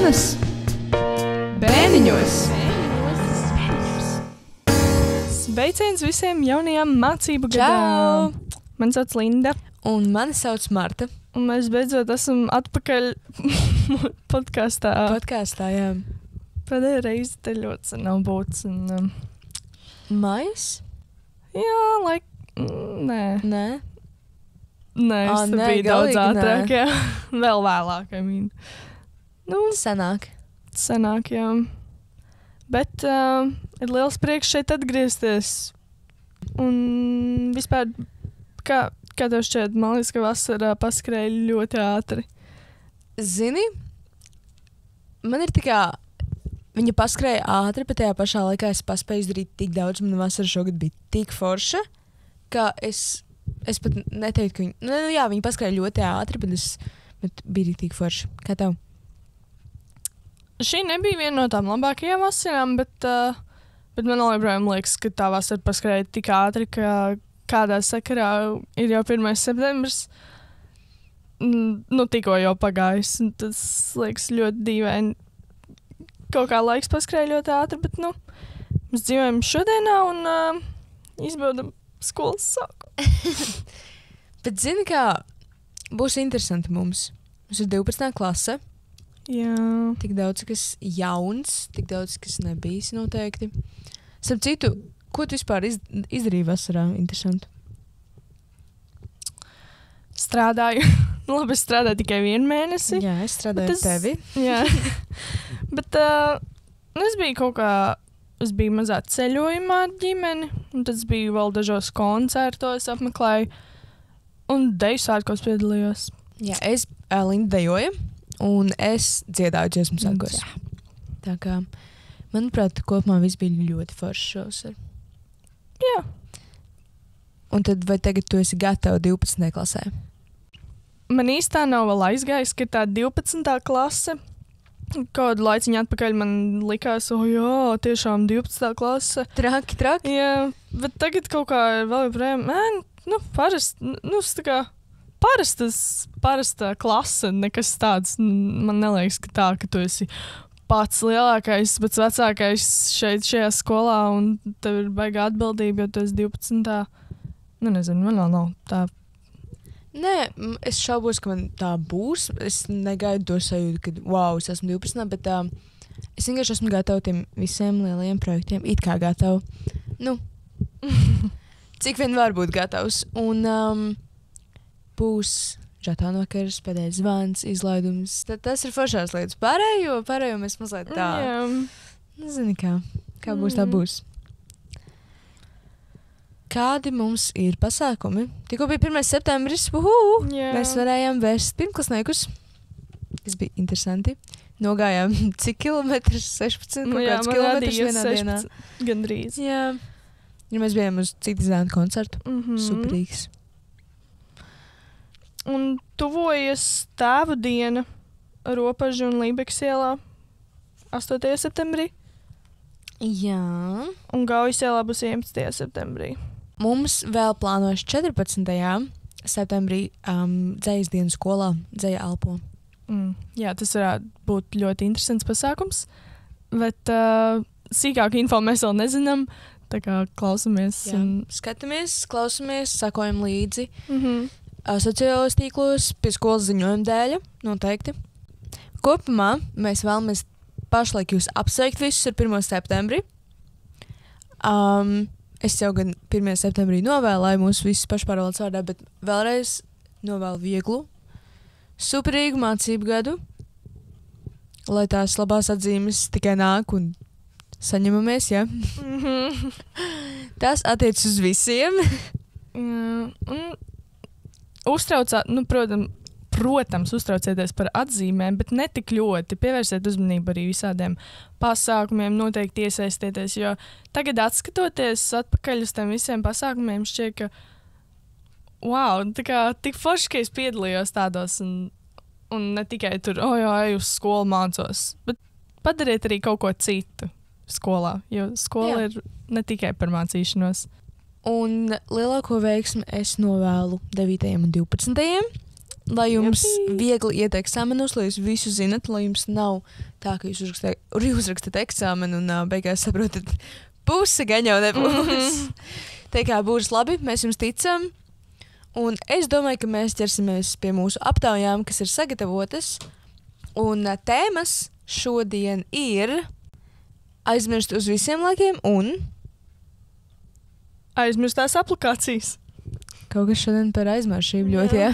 Bērniņos! Bērniņos! Sveiciens visiem jaunajām mācību Čau! gadām! Mani sauc Linda, Un mani sauc Marta. un mēs beidzot esam atpakaļ podkāstā. Podkāstā, jā. Pēdējā reize te ļoti sen nav būts. Un, Mais? jā, nē. Nē. Nē, Ā, es te nē, biju daudz galīgi ātrāk, nē. jā. Vēl vēlāk, Nu, Senāk. senāk, jā. Bet ir liels prieks šeit atgriezties. Un vispār, kā tev šķiet, man liekas, ka vasarā paskrēja ļoti ātri. Zini, man ir tā kā, viņa paskrēja ātri, bet tajā pašā laikā es paspēju izdarīt tik daudz, man vasara šogad bija tik forša, ka es pat neteiktu, ka viņa, jā, viņa paskrēja ļoti ātri, bet bija tik forša. Kā tev? Šī nebija viena no tām labākajām vasarām, bet man joprojām liekas, ka tā vasara paskrēja tik ātri, ka kādā sakarā ir jau 1. septembris. Nu, tikko jau pagājis. Tas liekas ļoti dīvaini. Kaut kā laiks paskrēja ļoti ātri, bet mēs dzīvojam šodienā un izbaudam skolas sākumu. Bet zini, kā būs interesanti mums. Mums ir 12. klase. Jā. Tik daudz, kas jauns, tik daudz, kas nebijis noteikti. Starp citu, ko tu vispār izdarīji vasarā? Interesanti. Strādāju. Labi, es strādāju tikai 1 mēnesi. Jā, es strādāju ar tevi. Jā. Bet es biju kaut kā, es biju mazā ceļojumā ar ģimeni, un tad es biju vēl dažos koncertos apmeklēju, un deju svētkos piedalījos. Jā, es Linda dejoju, un es dziedāju dziesmu svētkos. Tā kā, manuprāt, kopumā viss bija ļoti foršs šovasar. Jā. Un tad vai tagad tu esi gatava 12. klasē? Man īstā nav vēl aizgājis, ka tā 12. klase, kādu laiciņu atpakaļ man likās, jā, tiešām 12. klase. Traki. Jā, bet tagad kaut kā vēl joprojām, parasta klase, nekas tāds. Man neliekas, ka tā, ka tu esi pats lielākais, pats vecākais šajā skolā, un tev ir baigā atbildība, jo tu esi 12. Nezinu, man vēl nav tā. Nē, es šaubos, ka man tā būs. Es negaidu to sajūtu, ka, wow, es esmu 12, bet es vienkārši esmu gatava tiem visiem lielajiem projektiem. It kā gatava. Cik vien var būt gatavs. Un būs žetānu vakars, pēdējais zvans, izlaidums. Tas ir foršās lietas. Pārējo mēs mazliet tā. Jā. Nezinu, kā būs, tā būs. Kādi mums ir pasākumi? Tikko bija 1. septembris. Jā. Mēs varējām vērst pirmklasniekus. Tas bija interesanti. Nogājām cik kilometrus? 16 kādus kilometrus vienā dienā. Gandrīz. Jā. Ja mēs bijām uz citu zēnu koncertu. Superīgs. Un tuvojas tēva diena Ropažu un Lībekas ielā 8. septembrī. Jā. Un Gaujas ielā būs 11. septembrī. Mums vēl plānojas 14. septembrī dzejas dienas skolā dzeja elpo. Jā, tas varētu būt ļoti interesants pasākums, bet sīkāku info mēs vēl nezinām, tā kā klausamies. Jā. Skatāmies, klausamies, sakojam līdzi. Sociālajos tīklos pie skolas ziņojuma dēļa, noteikti. Kopumā mēs vēlamies pašlaik jūs apsveikt visus ar 1. septembri. Es jau gan 1. septembrī novēlēju mūsu visus pašpārvaldes vārdā, bet vēlreiz novēlu vieglu, superīgu mācību gadu, lai tās labās atzīmes tikai nāk un saņemamies, ja? Tas attiec uz visiem. Protams, uztraucieties par atzīmēm, bet ne tik ļoti. Pievērsiet uzmanību arī visādiem pasākumiem, noteikti iesaistieties, jo tagad atskatoties atpakaļ uz tiem visiem pasākumiem, šķiet, ka wow, tā kā tik forši, ka es piedalījos tādos un ne tikai tur, eju uz skolu mācos, bet padariet arī kaut ko citu skolā, jo skola ir ne tikai par mācīšanos. Un lielāko veiksmi es novēlu 9. un 12. lai jums viegli iet eksāmenos, lai jūs visu zinat, lai jums nav tā, ka jūs uzrakstat eksāmenu un beigās saprotat, pusi gan jau nebūs. Tā kā būs labi, mēs jums ticam. Un es domāju, ka mēs ķersimies pie mūsu aptaujām, kas ir sagatavotas. Un tēmas šodien ir aizmirst uz visiem laikiem un aizmirstās aplikācijas. Kaut kas šodien par aizmiršību ļoti, jā.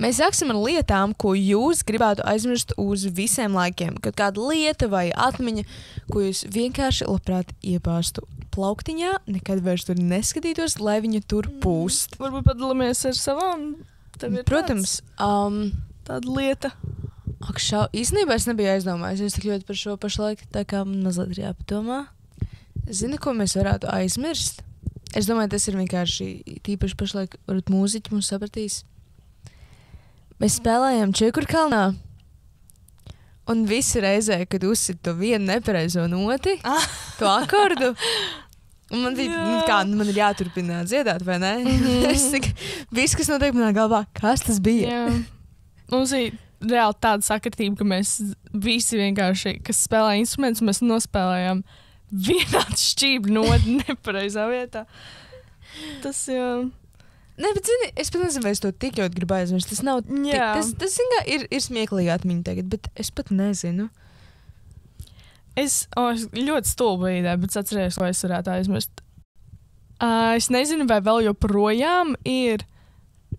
Mēs sāksim ar lietām, ko jūs gribētu aizmirst uz visiem laikiem. Kaut kāda lieta vai atmiņa, ko jūs vienkārši labprāt iebāztu plauktiņā, nekad vairs tur neskatītos, lai viņa tur pūst. Varbūt padalāmies ar savām? Protams. Tāda lieta. Īstenībā es nebiju aizdomājis. Es tik ļoti par šo pašlaik, tā kā mazliet ir jāpadomā. Zini, ko mēs varētu aizmirst? Es domāju, tas ir vienkārši tīpaši pašlaik, varbūt mūziķi mums sapratīs. Mēs spēlējām Čekurkalnā, un visi reizē, kad uzsit to vienu nepareizo noti, to akordu, un man bija, man ir jāturpina dziedāt, vai ne? Viss, kas notiek manā galvā, kas tas bija? Jā. Mums ir reāli tāda sakritība, ka mēs visi vienkārši, kas spēlē instrumentus, mēs nospēlējām vienāds šķību noti nepareizā vietā. Tas jau... Nē, bet zini, es pat nezinu, vai es to tik ļoti gribu aizmirst. Tas nav tik... Tas ir smieklīgi atmiņa tagad, bet es pat nezinu. Es ļoti stulbu ideju, bet atceries, ko es varētu aizmirst. Es nezinu, vai vēl joprojām ir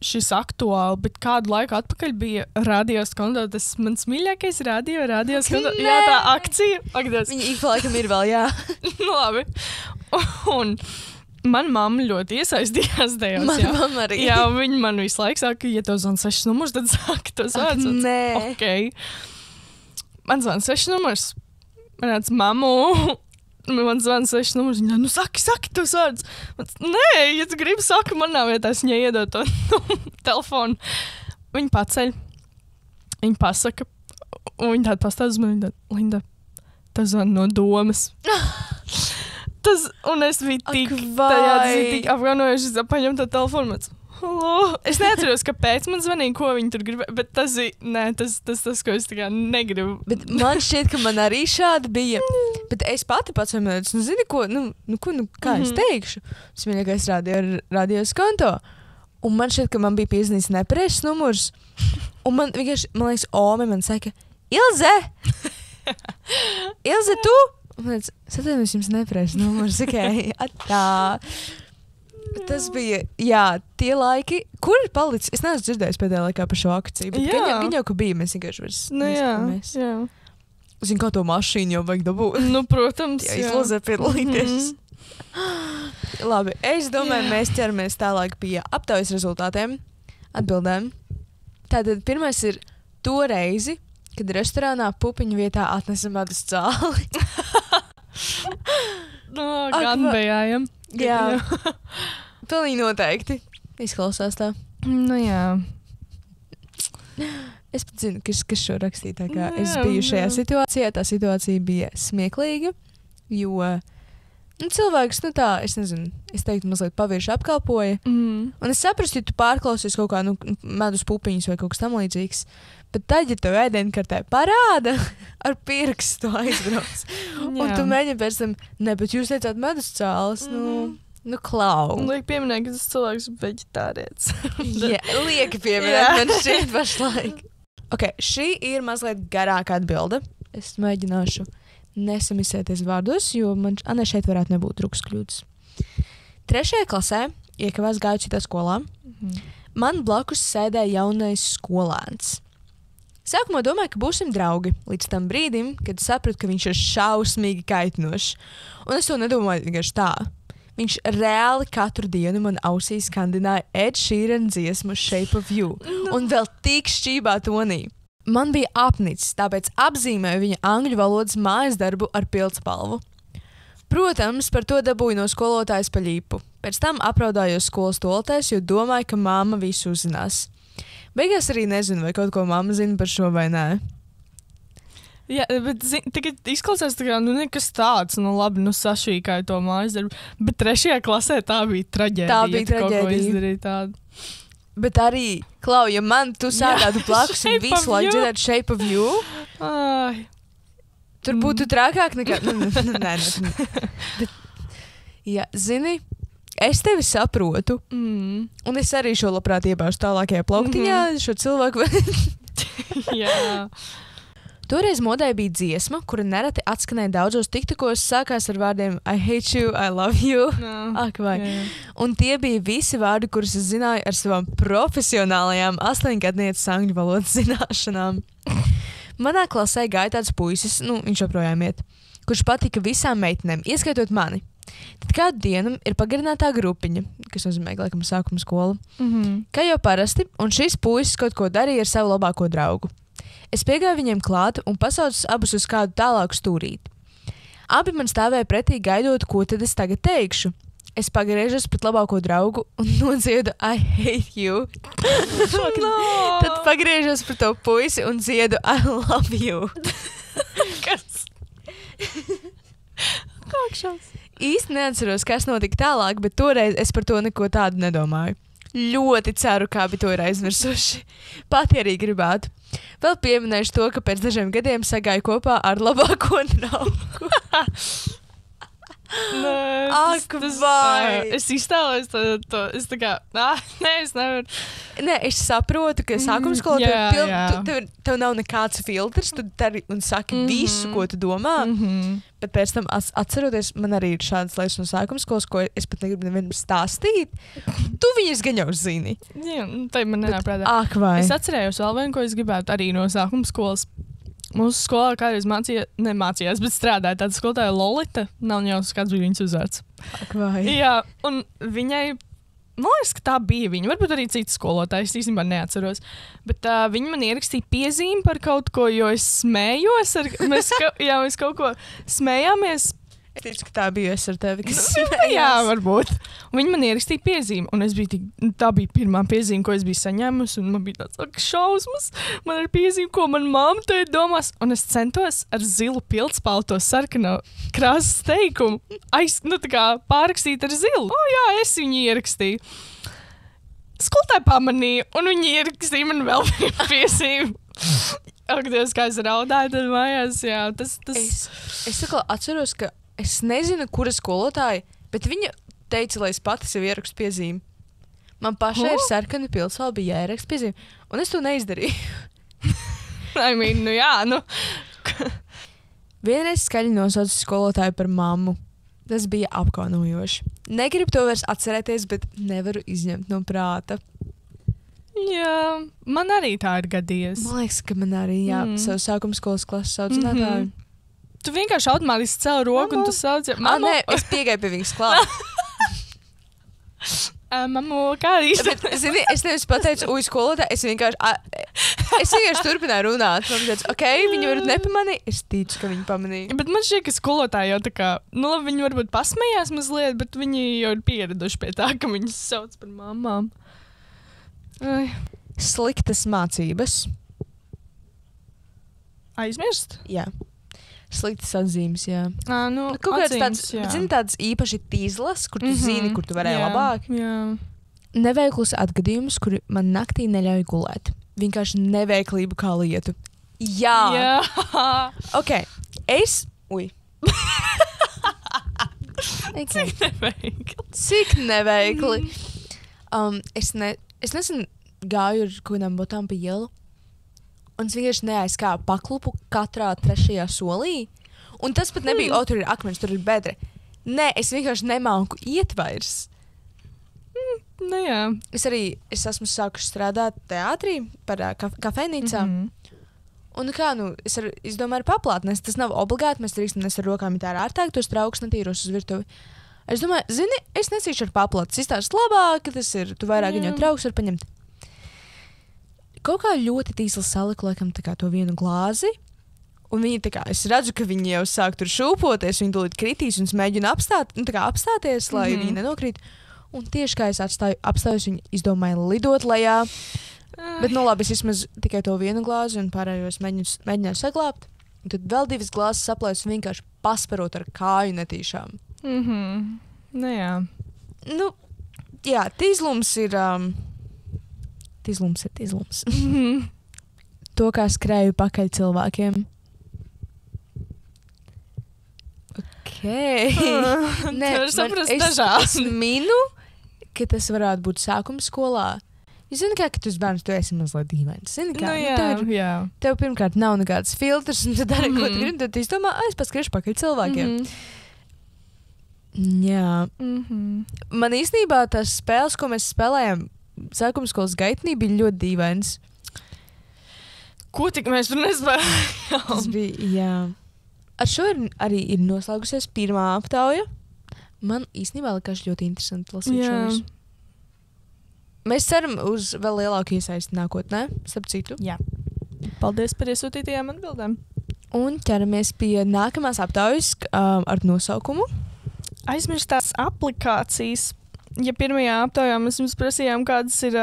šis aktuāli, bet kādu laiku atpakaļ bija radioskonto, tas mans mīļākais radioskonto. Jā, tā akcija. Viņa ik pa laikam ir vēl, jā. Nu, labi. Un mana mamma ļoti iesaistījās tajos. Mana mamma arī. Jā, viņa man visu laiku saka, ja tev zvan 6 numurs, tad saka tos vārds. Nē. Ok. Man zvan 6 numurs. Man nāc mammu. Man zvan 6 numurs. Viņa, nu saki tos vārdus. Nē, ja tu gribi, saka manā vietā. Es viņai iedod to telefonu. Viņa paceļ. Viņa pasaka. Un viņa tāda pastāv uz mani. Linda, tas zvan no domas. Un es biju tik apgaunojuši, es paņemu to telefonu. Hello. Es neatceros, kāpēc man zvanīja, ko viņi tur gribēja, bet tas ko es tā kā negribu. Bet man šķiet, ka man arī šādi bija. Bet es pati pats vienmēr, zini, kā es teikšu? Es vienīgais radioskonto. Un man šķiet, ka man bija piezīmēts nepareizs numurs. Un man vienkārši, man liekas, Ome man saka, Ilze! Ilze, tu? Un man liekas, satvenos jums nepareizs numurs, ok, atā. Tas bija, jā, tie laiki, kur ir palicis? Es neesmu dzirdējis pēdējā laikā par šo akciju, bet gan jau, ka bija, mēs vienkārši vairs neskatāmies. Jā. Zinu, kā to mašīnu jau vajag dabūt. Nu, protams, jā. Izlozē piedalīties. Labi, es domāju, mēs ķeramies tālāk pie aptaujas rezultātiem, atbildēm. Tātad pirmais ir to reizi, kad restorānā pupiņu vietā atnesa medus cāli. Gan bijājam. Jā. Pilnīgi noteikti. Izklausās tā. Nu jā. Es pat zinu, kas šo rakstīja. Tā kā es biju šajā situācijā. Tā situācija bija smieklīga, jo cilvēks, es nezinu, es teiktu mazliet pavirši apkalpoja. Un es saprastu, ja tu pārklausies kaut kā medus pupiņus vai kaut kas tam līdzīgs. Bet tad, ja tev ēdienkartē parāda, ar pirkstu aizbrauc. Un tu mēģini pēc tam, bet jūs teicāt medus cāles, klau. Liek pieminēt, ka tas cilvēks ir veģetārietis. Jā, lieki pieminēt, man šķiet pašlaik. Ok, šī ir mazliet garāka atbilde. Es mēģināšu nesamisēties vārdos, jo man šeit varētu nebūt drukas kļūdas. 3. klasē, iekavās gāju citā skolā, man blakus sēdēja jaunais skolēns. Sākumā domāju, ka būsim draugi, līdz tam brīdim, kad sapratu, ka viņš ir šausmīgi kaitinošs. Un es to nedomāju vienkārši tā. Viņš reāli katru dienu man ausī skandināja Ed Sheeran dziesmu Shape of You. Un vēl tik šķībā tonī. Man bija apnicis, tāpēc apzīmēju viņa angļu valodas mājas darbu ar pildspalvu. Protams, par to dabūju no skolotājas pa ļipu. Pēc tam apraudājos skolas toaletēs, jo domāju, ka mamma visu uzzinās. Beigās arī nezinu, vai kaut ko mamma zina par šo vai nē. Jā, bet tagad izklausās tā kā, nekas tāds, labi, sašīkāja to mājas darbu. Bet 3. klasē tā bija traģēdija. Tā bija traģēdija. Kaut ko izdarīja tādu. Bet arī, Klau, ja man tu sādātu blakus un Shape visu of laiku You. dzirdētu Shape of You, Ai. tur būtu trakāk nekā... Nē. Bet, jā, zini, es tevi saprotu, un es arī šo labprāt iebāžu tālākajā plauktiņā, šo cilvēku. Jā. Toreiz modē bija dziesma, kura nereti atskanēja daudzos tiktakos, sākās ar vārdiem I hate you, I love you. Ak, vai. Jā. Un tie bija visi vārdi, kurus es zināju ar savām profesionālajām 8-gadnieces angļu valodas zināšanām. Manā klasē gāja tāds puisis, viņš joprojām iet, kurš patika visām meitenēm, ieskaitot mani. Tad kādu dienu ir pagarinātā grupiņa, kas nozīmē, laikam, sākuma skola. Kā jau parasti, un šis puisis kaut ko darīja ar savu labāko draugu. Es piegāju viņiem klāt un pasaucu abus uz kādu tālāku stūrīti. Abi man stāvēja pretī gaidot, ko tad es tagad teikšu. Es pagriežos pret labāko draugu un nodziedu I hate you. Tad pagriežos pret to puisi un dziedu I love you. Kas? Kākšās? Īsti neatceros, kas notika tālāk, bet toreiz es par to neko tādu nedomāju. Ļoti ceru, kā abi to ir aizmirsuši. Pati arī gribētu. Vēl pieminēšu to, ka pēc dažiem gadiem sagāju kopā ar labāko draugu. Nē, Ak, vai! Es iztēlojos to. Es tā kā, nē, es nevaru. Nē, es saprotu, ka sākuma skolā tev nav nekāds filtrs, tu dari un saki visu, ko tu domā. Bet pēc tam atceroties, man arī ir šādas lietas no sākuma skolas, ko es pat negribu nevienam stāstīt. Tu viņas gan jau zini. Jā, tā man nenāk prātā. Ak, vai. Es atcerējos vēl vienu, ko es gribētu arī no sākuma skolas. Mūsu skolā kādreiz nemācījās, bet strādāja tāda skolotāja Lolita. Nav jau kāds bija viņas uzvārds. Ak, vai. Jā, un viņai, man liekas, ka tā bija viņa. Varbūt arī cits skolotājs, īstenībā neatceros. Bet viņa man ierakstīja piezīmi par kaut ko, jo es smējos. Mēs kaut ko smējāmies. Es teicu, ka tā bija es ar tevi, kas Jā, varbūt. Un viņi man ierakstīja piezīmi, un tā bija pirmā piezīme, ko es biju saņēmusi, un man bija tāds šausmas. Man ir piezīme, ko man mamma te domās, un es centos ar zilu pildspalto sarkano krāsas teikumu pārrakstīt ar zilu. Jā, es viņu ierakstīju. Skolotāji pamanīja, un viņi ierakstīja man vēl vienu piezīmi. Ak, Dievs, kā es raudāju tad mājās, jā. Es atceros, ka es nezinu, kura skolotāja, bet viņa teica, lai es pati sev ierakstu piezīmi. Man pašai ir sarkana pildspalva, bija jāieraksta piezīme, un es to neizdarīju. Vienreiz skaļi nosaucu skolotāju par mammu. Tas bija apkaunojoši. Negribu to vairs atcerēties, bet nevaru izņemt no prāta. Jā, man arī tā ir gadījies. Man liekas, ka man arī, savu sākuma skolas klases audzinātāju. Tu vienkārši automātiski cēli roku un tu sauc. Nē, es piegāju pie viņas klāt. Mammu, kā arī Zini, es nevis pateicu, skolotāji, es vienkārši turpināju runāt. Man teica, viņi varbūt nepamanīja. Es ticu, ka viņi pamanīja. Bet man šķiet, ka skolotāji jau tā kā, labi, viņi varbūt pasmējās mazliet, bet viņi jau ir pieraduši pie tā, ka viņas sauc par mamām. Ai. Sliktas mācības. Aizmirst? Jā. Sliktas atzīmes, jā. Kaut kāds tāds, zini, tāds īpaši tīzlas, kur tu zini, kur tu varēji labāk. Jā. Neveiklus atgadījumus, kuri man naktī neļauj gulēt. Vienkārši neveiklību kā lietu. Jā. Ok, Cik neveikli. Es nesen gāju ar kādām botām pa ielu. Un es vienkārši neaizkāpu paklupu katrā trešajā solī. Un tas pat nebija, tur ir akmens, tur ir bedre. Nē, es vienkārši nemāku iet vairs. Es esmu sākuši strādāt teātrī par kafejnīcā. Un es domāju, paplātnes, tas nav obligāti, mēs drīkstam nes ar rokām, ja tā ir ārtāk, tos trauks netīros uz virtuvi. Es domāju, zini, es nesīšu ar paplātnes, izstāst labāk, ka tas ir, tu vairāk viņu trauks var paņemt. Kaut kā ļoti tīsli saliku, laikam, to vienu glāzi. Un viņi es redzu, ka viņi jau sāk tur šūpoties, viņi tūlīt kritīs un es mēģinu apstāties, lai viņi nenokrīt. Un tieši kā es apstājos, viņi izdomāja lidot lejā. Bet, labi, es vismaz tikai to vienu glāzi un pārējos mēģināju saglābt. Un tad vēl 2 glāzes saplēs vienkārši pasparot ar kāju netīšām. Jā. Jā, tīzlums ir... Tizlums ir tizlums. Mhm. To, kā skrēju pakaļ cilvēkiem. Nē, Tur saprast es dažādi. minu, ka tas varētu būt sākuma skolā. Jūs zināt, kā, ka tu esi bērns, tu esi mazliet dīvains. Zini, kā, Jā. tev pirmkārt nav nekāds filtrs, un tu dari, ko tu gribi, tad tu izdomā, es paskriešu pakaļ cilvēkiem. Jā. Man īstenībā tās spēles, ko mēs spēlējām sākuma skolas gaitnī, bija ļoti dīvains. Ko tik mēs tur nespējām? Tas bija, jā. Ar šo arī ir noslēgusies pirmā aptauja. Man īstenībā likās ļoti interesanti lasīt šo visu. Mēs ceram uz vēl lielāku iesaisti nākotnē, starp citu. Jā. Paldies par iesūtītajām atbildēm. Un ķeramies pie nākamās aptaujas ar nosaukumu. Aizmirstās aplikācijas. Ja pirmajā aptaujā mēs jums prasījām, kādas ir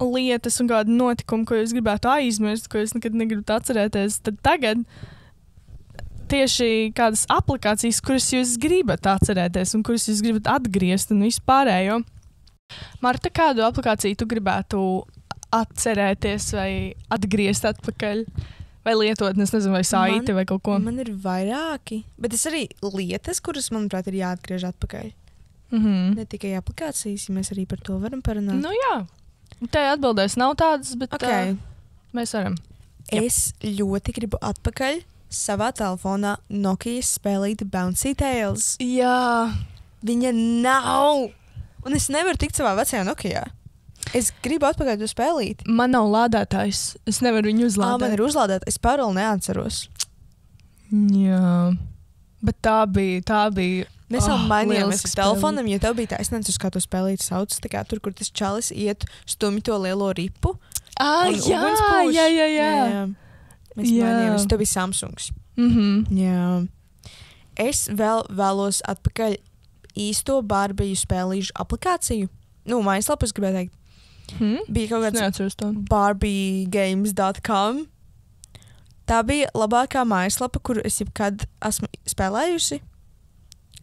lietas un kādi notikumi, ko jūs gribētu aizmirst, ko jūs nekad negribat atcerēties, tad tagad tieši kādas aplikācijas, kuras jūs gribat atcerēties un kuras jūs gribat atgriezt un vispārējo. Marta, kādu aplikāciju tu gribētu atcerēties vai atgriezt atpakaļ? Vai lietot, es nezinu, vai saiti vai kaut ko? Man ir vairāki, bet es arī lietas, kuras, manuprāt, ir jāatgriež atpakaļ. Ne tikai aplikācijas, ja mēs arī par to varam parunāt. Nu jā, te atbildēs nav tādas, bet Okay. Mēs varam. Es ļoti gribu atpakaļ savā telefonā Nokijas spēlīt Bouncy Tales. Jā. Viņa nav! Un es nevaru tikt savā vecajā Nokijā. Es gribu atpakaļ to spēlīt. Man nav lādētājs. Es nevaru viņu uzlādēt. Man ir uzlādēta. Es paroli neatceros. Jā. Bet tā bija. Mēs jau mainījāmies lieliski ar telefonam, jo tev bija taisnība, kā to spēlīt sauc. Tā kā tur, kur tas čalis iet, stumj to lielo ripu. Un ugunspūš. Jā. Mēs mainījāmies. Tev bija Samsungs. Jā. Es vēl vēlos atpakaļ īsto Barbiju spēlīšu aplikāciju. Nu, mājaslapu es gribēju teikt. Bija kaut kāds Neatceros to. barbiegames.com. Tā bija labākā mājaslapa, kuru es jebkad esmu spēlējusi.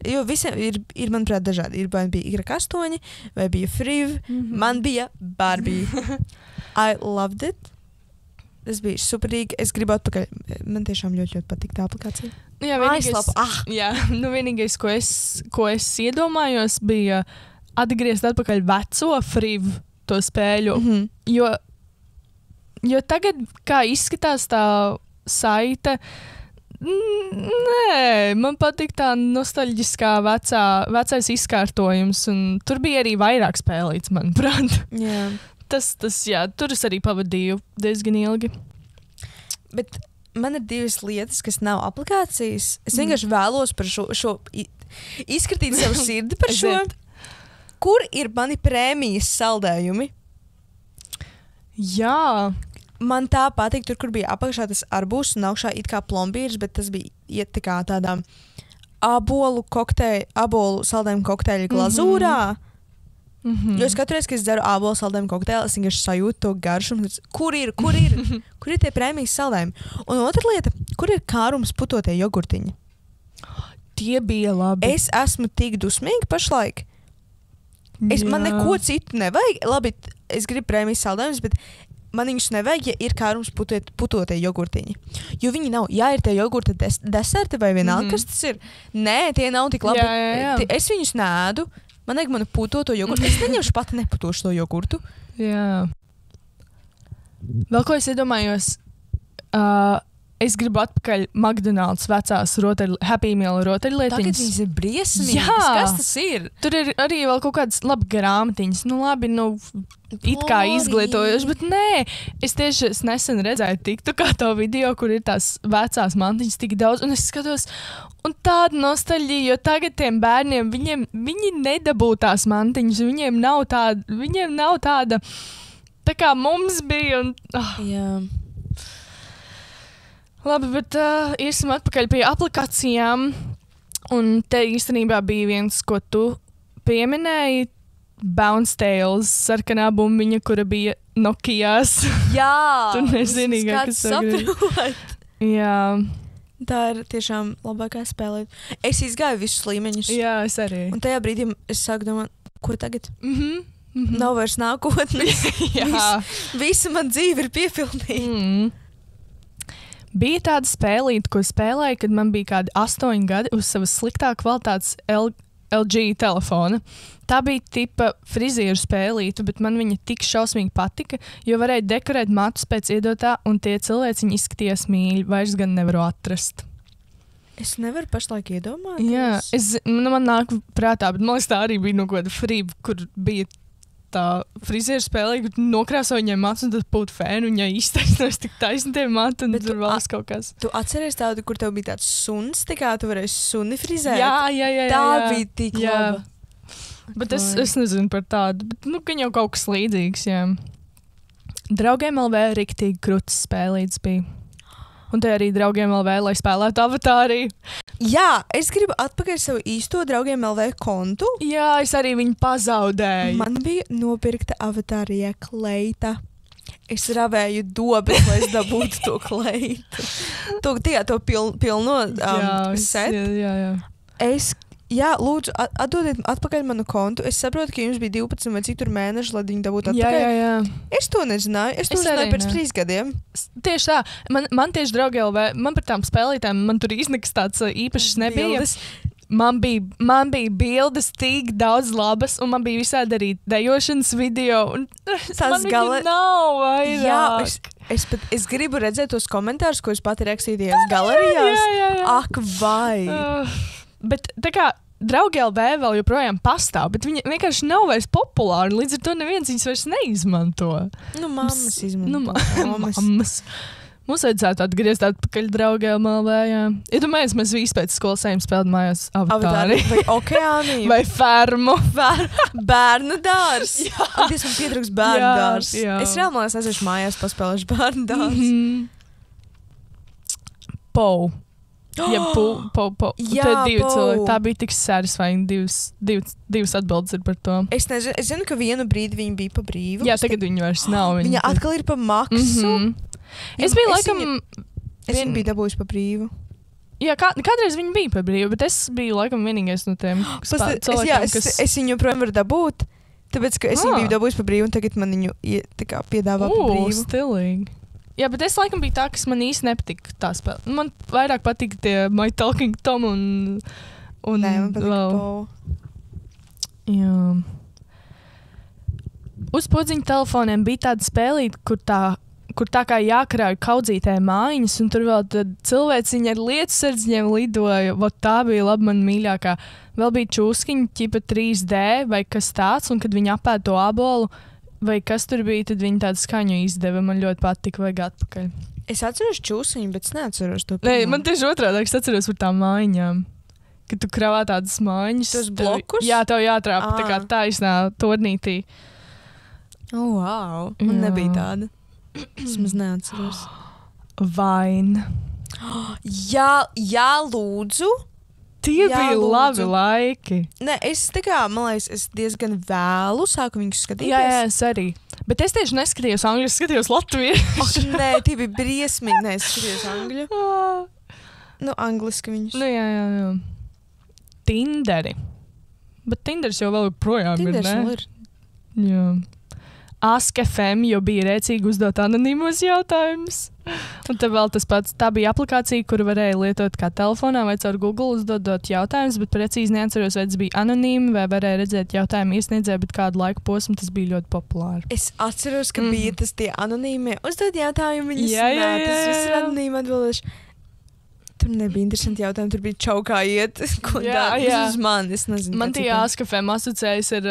Jo visiem ir manuprāt, dažādi. Ir bija Y8, vai bija Friv. Man bija Barbie. I loved it. Tas bija superīgi. Es gribu atpakaļ. Man tiešām ļoti, ļoti patīk tā aplikācija. Jā, Mājaslapa. Vienīgais, ko es iedomājos, bija atgriezt atpakaļ veco Friv to spēļu. Jo tagad, kā izskatās tā saite, nē, man patīk tā nostalģiskā vecais izkārtojums, un tur bija arī vairāk spēlīts, manuprāt. Jā. Jā, tur es arī pavadīju diezgan ilgi. Bet man ir divas lietas, kas nav aplikācijas. Es vienkārši vēlos par šo izskatīt savu sirdi par šo. Kur ir mani prēmijas saldējumi? Jā. Man tā patīk, tur, kur bija apakšā tas arbūs un augšā it kā plombīrs, bet tas bija iet tā kā tādā abolu saldējumu kokteļu glazūrā. Jo es katru reizi, kad es dzeru abolu saldējumu kokteili, es vienkārši sajūtu to garšu. Kur ir tie prēmijas saldējumi? Un otra lieta, kur ir kārums putotie jogurtiņi? Tie bija labi. Es esmu tik dusmīga pašlaik. Man neko citu nevajag. Labi, es gribu prēmijas saldējumus, bet man viņus nevajag, ja ir kārums putotie jogurtiņi. Jo viņi nav. Jā, ir tie jogurta deserti vai vienalga, kas tas ir. Nē, tie nav tik labi. Jā. Es viņus nēdu. Man vajag manu putoto jogurtu. Es neņemšu pati neputošu to jogurtu. Jā. Vēl ko es iedomājos? Es gribu atpakaļ McDonald's vecās Happy Meal rotaļlietiņas. Tagad viņas ir briesmīgas. Jā. Kas tas ir? Tur ir arī vēl kaut kādas labi grāmatiņas. Nu labi, it kā izglītojoši, bet nē. Es nesen redzēju TikTokā video, kur ir tās vecās mantiņas tik daudz, un es skatos, un tāda nostalģija, jo tagad tiem bērniem, viņi nedabū tās mantiņas, viņiem nav tāda, tā kā mums bija, un... Jā. Labi, bet iesim atpakaļ pie aplikācijām. Un te īstenībā bija viens, ko tu pieminēji. Bounce Tales, sarkanā bumbiņa, kura bija Nokijās. Jā! Tu nezini, kas saprot. Jā. Tā ir tiešām labākā spēlē. Es izgāju visus līmeņus. Jā, es arī. Un tajā brīdī es sāku domāt, ko tagad? Nav vairs nākotnes. Jā. Visa man dzīve ir piepildīta. Bija tāda spēlīte, ko spēlēju, kad man bija kādi 8 gadi uz savas sliktā kvalitātes LG telefona. Tā bija tipa frizieru spēlīte, bet man viņa tik šausmīgi patika, jo varēja dekorēt matus pēc iedotā, un tie cilvēciņi izskatījās mīļi, vairs gan nevaru atrast. Es nevaru pašlaik iedomāties. Jā, man nāk prātā, bet man liekas, tā arī bija no kāda frība, kur bija tā frizieru spēlē, kur nokrāso viņai matus, un tad būtu fēnu, un viņai iztaisnojas tik taisni tie mati, un tur vēl kaut kas. Tu atceries tādu, kur tev bija tāds suns, tā kā tu varēsi suni frizēt? Jā. Tā bija tik laba. Bet es nezinu par tādu, bet gan jau kaut kas līdzīgs, jā. Draugiem LV riktīgi krūtis spēlīts bija. Un te arī draugiem LV, lai spēlētu Avatāriju. Jā, es gribu atpakaļ savu īsto draugiem LV kontu. Jā, es arī viņu pazaudēju. Man bija nopirkta Avatārija kleita. Es ravēju dobes, lai es dabūtu to kleitu. To pilno set. Jā, lūdzu, atdodiet atpakaļ manu kontu. Es saprotu, ka jums bija 12 vai cik tur mēneši, lai viņi dabūtu atpakaļ. Jā. Es to nezināju. Es to zināju pēc 3 gadiem. Tieši tā. Man tieši draugi LV, man par tām spēlītēm, man tur iznekas tāds īpašs nebija. Bildes. Man bija bildes tik daudz labas, un man bija visādi arī dejošanas video. Tas nav vairāk. Jā, es gribu redzēt tos komentārus, ko es pati rakstīju tajās galerijās. Jā. Ak, vai! Bet tā kā draugi LV vēl joprojām pastāv, bet viņi vienkārši nav vairs populāri, līdz ar to neviens viņus vairs neizmanto. Mammas izmanto. Mammas. Mums vajadzētu atgriezt atpakaļ draugiem LV, jā. Iedomājies, mēs visi pēc skolas ejam spēlēt mājās Avatāri. Vai okeāniju. Vai fermu. Bērnu dārs. Jā. Es man pietrūks bērnu dārs. Jā. Es reāli man aiziešu mājās paspēlēšu bērnu dārs. Pou. Ja, pou. Jā, Te 2 pou. cilvēki. Tā bija tik satisfying. Divas atbildes ir par to. Es zinu, ka vienu brīdi viņa bija pa brīvu. Jā, tagad viņa vairs nav. Viņa atkal ir pa maksu. Es biju laikam... Es viņu biju dabūjusi pa brīvu. Jā, kādreiz viņa bija pa brīvu, bet es biju laikam vienīgais no tiem cilvēkiem, kas... Es viņu joprojām varu dabūt, tāpēc, ka es viņu biju dabūjusi pa brīvu, un tagad man viņu piedāvā pa brīvu. Stilīgi. Jā, bet es laikam biju tā, kas man īsti nepatika tā spēle. Man vairāk patika tie My Talking Tom un Nē, man patika Pou. Jā. Uz podziņu telefoniem bija tāda spēlīte, kur tā kā jākrauj kaudzītē mājiņas, un tur vēl cilvēciņi ar lietusardziņiem lidoja. Tā bija laba man mīļākā. Vēl bija čūskiņi, ķipa 3D vai kas tāds, un kad viņi apēd to abolu, vai kas tur bija, tad viņi tādu skaņu izdeva. Man ļoti patika, vajag atpakaļ. Es atceros čūsiņu, bet es neatceros to. Nē, man tieši otrādi, es atceros par tām mājiņām. Kad tu kravā tādas mājiņas. Tos blokus? Jā, tev jātrāpa tā kā taisnā tornītī. Wow, man nebija tāda. Es maz neatceros. Vaina. Jā, lūdzu. Tie bija labi laiki. Nē, man liekas, es diezgan vēlu sāku viņus skatīties. Jā, es arī. Bet es tieši neskatījos angļu, es skatījos latviešu. Nē, tie bija briesmīgi. Nē, es skatījos angļu. Angliski viņus. Jā. Tinderi. Bet Tinders jau vēl projām ir, ne? Tinders vēl ir. Jā. Ask FM, jo bija rēcīgi uzdot anonīmos jautājumus. Un te vēl tas pats, tā bija aplikācija, kuru varēja lietot kā telefonā vai caur Google uzdot jautājumus, bet precīzi neatceros, vai tas bija anonīmi, vai varēja redzēt jautājumu iesniedzēju, bet kādu laiku posmu tas bija ļoti populāri. Es atceros, ka bija tas tie anonīmie uzdot jautājumu, Jā. Tas viss ir anonīmi atbildēšu. Tur nebija interesanti jautājumi, tur bija čaukājiet, ko dara uz mani, es nezinu. Man tie Ask FM asociējas ar...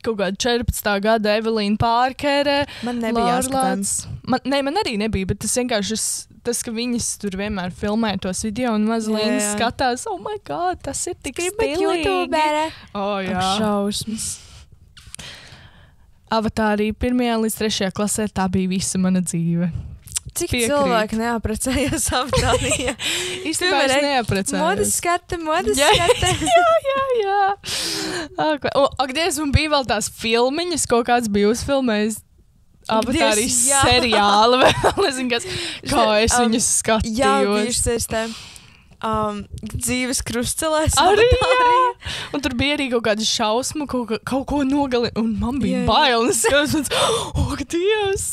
kaut kāda 14. gada Evelīna Pārkere. Man nebija jāskatās. Man arī nebija, bet tas vienkārši tas, ka viņas tur vienmēr filmē tos video un mazliet skatās, oh my god, tas ir tik stilīgi. Jā. Šausmas. Avatāri 1. līdz 3. klasē, tā bija visa mana dzīve. Cik cilvēki neaprecējās Avatārijā? Īstenībā es neaprecējos. Modes skarte. Jā. Diez, man bija vēl tās filmiņas, kaut kāds bija uzfilmējis Avatārijas seriāli vēl. Nezinu, kā es viņus skatījos. Jā, tieši saistē. Dzīves krustcelēs. Arī, jā. Un tur bija arī kaut kāda šausma, kaut ko nogali. Un man bija bail. Un es skatos, Dievs!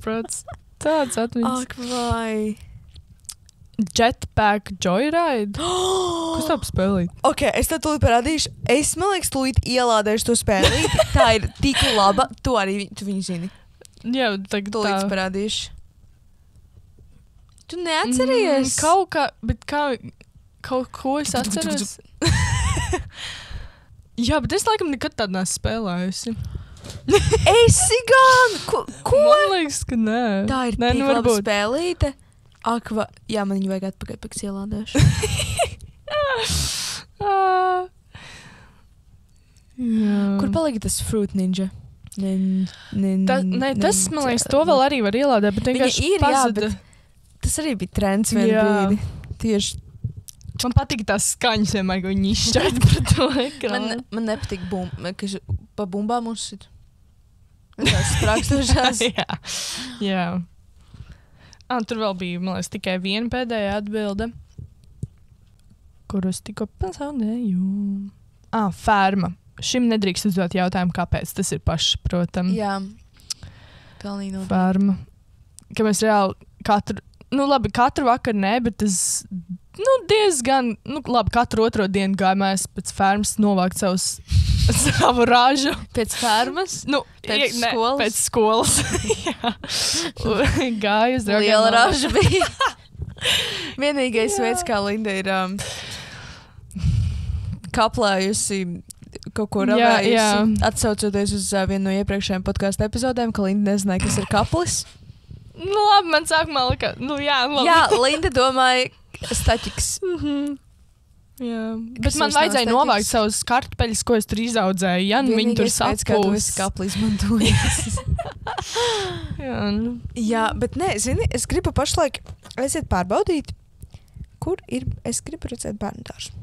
Prāts. Tāds atmiņas. Ak, vai. Jetpack Joyride? Kas tā spēlīt? Ok, es tev tūlīt parādīšu. Es, man liekas, tūlīt ielādēšu to spēlīt. Tā ir tik laba. Tu viņu zini. Jā, tagad Tūlīt tā. parādīšu. Tu neatceries? Kaut ko es atceros. Jā, bet es laikam nekad tādu neesmu spēlējusi. Esi gan! Ko? Man liekas, ka nē. Tā ir tik laba spēlīte. Ak, jā, man viņu vajag atpakaļ, pēc ielādēšu. Kur palika tas Fruit Ninja? Tas, man liekas, to vēl arī var ielādēt, bet vienkārši pazuda. Tas arī bija trends vienā brīdī. Tieši. Man patīk tās skaņas vienmēr, ka viņi izšķirt par to ekrānu. Man nepatīk ka pa bumbām uzsit. Tās sprākstošās. Jā. Tur vēl bija, man liekas, tikai viena pēdējā atbilde, kurus tikko pazaudēju. Ferma. Šim nedrīkst uzdot jautājumu, kāpēc. Tas ir pašsaprotami. Jā. Pilnīgi Ferma. Ka mēs reāli katru vakaru nē, bet tas diezgan, katru otro dienu gājumās pēc fermas novākt savu ražu. Pēc fermas? Pēc skolas? Pēc skolas. Gāju uz draugiem. Liela raža bija. Vienīgais veids, kā Linda ir kaplējusi kaut ko ravējusi, atsaucoties uz vienu no iepriekšējiem podcastu epizodēm, ka Linda nezināja, kas ir kaplis. Labi, man sākumā lika, labi. Jā, Linda domāja staķiks. Jā, bet man vajadzēja novākt savus kartupeļus, ko es tur izaudzēju, ja viņi tur sapūs. Kā tu esi kapli izmantojis. Jā, bet nē, zini, es gribu pašlaik aiziet pārbaudīt, kur ir, es gribu redzēt bērnu dārzu.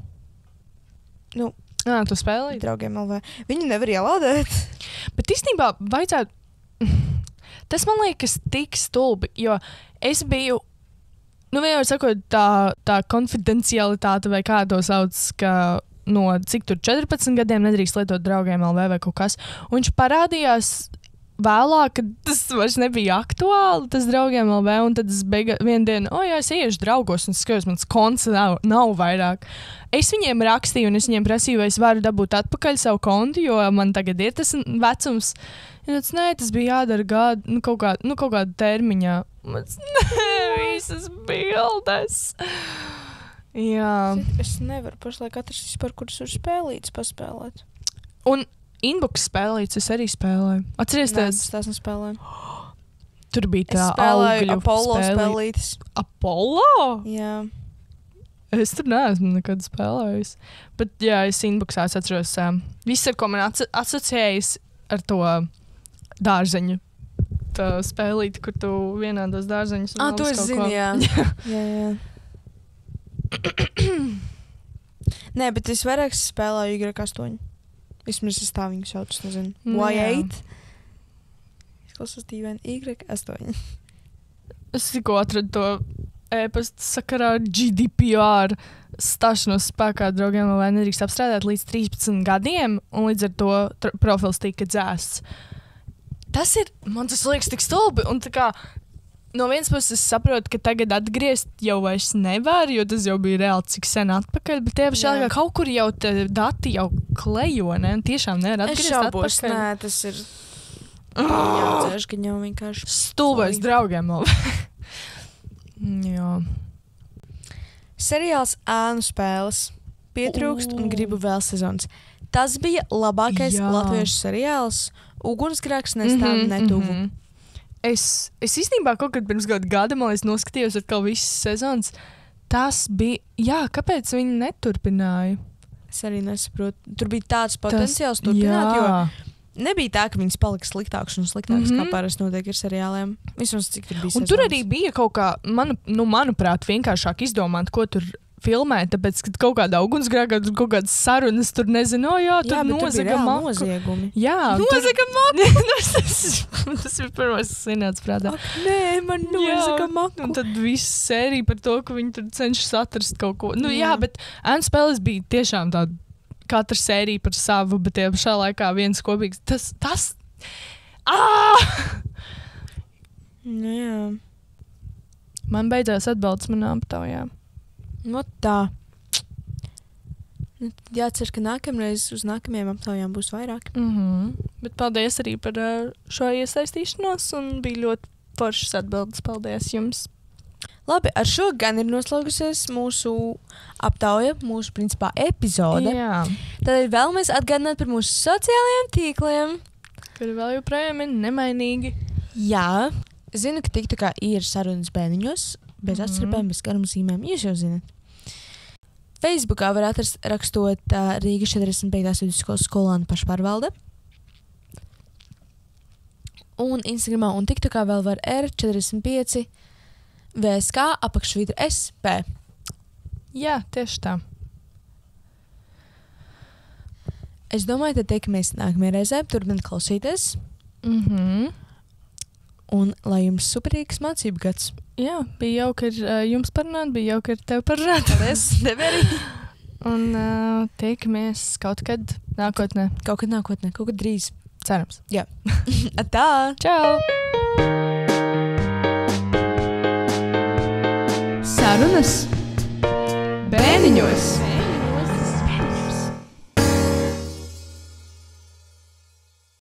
Tu spēlēji? Draugiem LV. Viņu nevar ielādēt. Bet īstenībā vajadzētu... Tas man liekas tik stulbi, jo es biju, vienmēr sakot, tā konfidencialitāte vai kā to sauc, ka no cik tur 14 gadiem nedrīkst lietot draugiem LV vai kaut kas. Un viņš parādījās vēlāk, kad tas vairs nebija aktuāli, tas draugiem LV, un tad es vienu dienu, es iešu draugos, un skatos, mans konts nav vairāk. Es viņiem rakstīju, un es viņiem prasīju, vai es varu dabūt atpakaļ savu kontu, jo man tagad ir tas vecums. Tas bija jādara gadu, kaut kāda termiņā. Visas bildes. Jā. Es nevaru pašlaik atrast vispār, kuras var spēlītas paspēlēt. Un inbox spēlītas es arī spēlēju. Atceries tās? Tās nespēlēju. Tur bija tā augļu Apollo spēlītas. Apollo? Jā. Es tur neesmu nekad spēlējis. Bet jā, es inboxā atceros. Viss, ar ko man asociējas ar to dārzeņu. Tā spēlīte, kur tu vienādos dārzeņus. To es zinu, jā. Jā. Nē, bet es vairāk spēlēju Y8. Vismaz es tā viņu sauc, nezinu. Y8. Izklausās dīvaini. Y8. Es tikko atradu to e-pasta sakarā ar GDPR stāšanos spēkā draugiem, vai nedrīkst apstrādāt līdz 13 gadiem, un līdz ar to profils tika dzēsts. Man tas liekas tik stulbi, un tā kā no vienas puses es saprotu, ka tagad atgriezt jau vairs nevar, jo tas jau bija reāli cik sen atpakaļ, bet tie pašā laikā kaut kur jau dati jau klejo, ne? Un tiešām nevar atgriezt atpakaļ. Es šaubos, nē, tas ir jādzēš, ka jau vienkārši stulbais draugiem. Jā. Seriāls Ēnu spēles. Pietrūkst un gribu vēl sezonas. Tas bija labākais latviešu seriāls. Ugunsgrēks nestāv netuvu. Es īstenībā kaut kad pirms gada, man liekas, noskatījos atkal visas sezonas. Tas bija, kāpēc viņi neturpināja? Es arī nesaprotu. Tur bija tāds potenciāls turpināt, jo nebija tā, ka viņas palika sliktāks un sliktāks, kā parasti notiek ar seriāliem. Vismaz cik tur bija sezonas. Un tur arī bija kaut kā, manuprāt, vienkāršāk izdomāt, ko tur filmēt, tāpēc, ka kaut kāda ugunsgrēkā, tur kaut kādas sarunas, tur nezinu, tur nozaga maku. Noziegumi. Jā, Nozaga maku! tas ir pirmais, kas ienāca prātā. Nē, man nozaga maku. Un tad viss sērija par to, ka viņi tur cenšas atrast kaut ko. Jā, bet Ēnu spēles bija tiešām tāda, katra sērija par savu, bet tie pašā laikā viens kopīgs. Tas! Jā. Man beidzās atbalsts manā aptaujā. No tā. Jācer, ka nākamreiz uz nākamajām aptaujām būs vairāk. Bet paldies arī par šo iesaistīšanos un bija ļoti foršas atbildes. Paldies jums! Labi, ar šo gan ir noslēgusies mūsu aptauja, mūsu principā epizode. Jā. Tad vēlamies atgādināt par mūsu sociālajiem tīkliem. Kuri vēl joprojām ir nemainīgi. Jā, zinu, ka TikTokā ir sarunas bērniņos, bez atstarpēm, bez garumzīmēm. Jūs jau zināt. Facebookā var atrast rakstot Rīgas 45. vidusskolas skolānu pašpārvalde. Un Instagramā un TikTokā vēl var R45 VSK apakšvītra SP. Jā, tieši tā. Es domāju, tad tiekamies nākamajā reizē. Turpiniet klausīties. Un lai jums superīgs mācību gads. Jā, bija jauki ar jums parunāt, bija jauki ar tevi parunāt. Paldies, tev arī. Un tiekamies kaut kad nākotnē. Kaut kad nākotnē, kaut kad drīz. Cerams. Jā. Tā. Čau! Sarunas bērniņos.